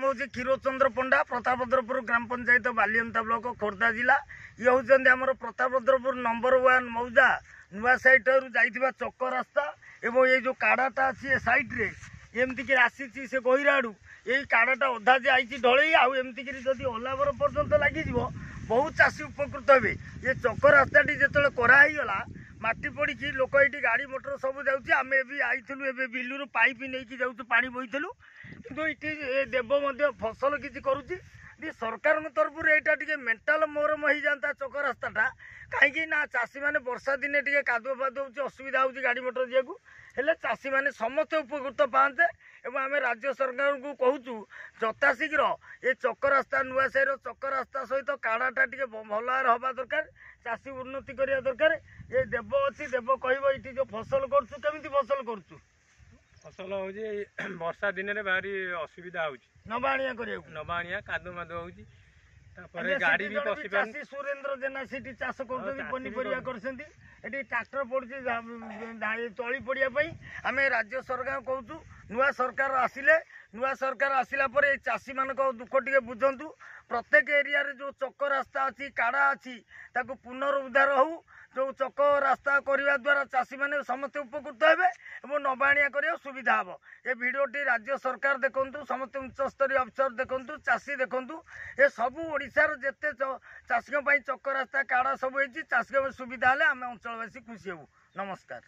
नाम हूँ क्षीरचंद्र पंडा प्रतापद्रपुर ग्राम पंचायत बालियंता ब्लॉक खोर्धा जिला ये हूँ आमर प्रतापद्रपुर नंबर 1 मौजा नुआ साइट रु चक रास्ता एवं ये जो काड़ाटा अच्छी सैड्रे एमतीक आसी से गहिराड़ू यही काड़ाटा अधा जे आई ढल आमतीक जदि ओलावर पर्यंत लगे बहुत चाषी उपकृत हे ये चक रास्ता जो कराईगला माटी पड़ी लोक ये गाड़ी मोटर सब जाऊँ आम आईलु ए बिलू पाइप नहीं जाऊँ पा बोईलु कि ये देव फसल किसी करुच्ची सरकार तरफ यहाँ मेंटाल मोरम हो जाता चक रास्ताटा कहीं चाषी मैंने वर्षा दिने टे कादुआ फादुआ हो असुविधा हो गाड़ी मोटर जाकू हेले चाषी मैंने समस्त उपकृत पाते एवं आम राज्य सरकार को कहूँ यथाशीघ्र ये चक रास्ता नुआ साहिर चक रास्ता सहित काड़ाटा टे भल हवा दरकार चाषी उन्नति करवा दरकार ये देव अच्छी देव कह जो फसल करमी फसल कर फसल हो वर्षा दिन में भारी असुविधा हो नबाणिया नबाणिया कादु मादु हो गाड़ी भी पशि चाषी सुरेंद्र जेना से चाष कर पनीपरिया कर ट्राक्टर पड़ी तली पड़ापी आम राज्य सरकार कहूँ नुआ सरकार आसिला पर चाषी मान दुख टे बुझंतु प्रत्येक एरिया रे जो चक रास्ता अच्छी काड़ा अच्छी ताकू पुनरुद्धार हो जो चक रास्ता करने द्वारा चाषी मैंने समस्त उपकृत हे नबाणिया कर सुविधा हम ये भिडटी राज्य सरकार देखु समस्त उच्चस्तरीय अफसर देखु चाषी देखु ये सबू ओडिशार जेते चाषी चक रास्ता काड़ा सब चाषी सुविधा हेल्ले आम अंचलवासी खुशी हूँ। नमस्कार।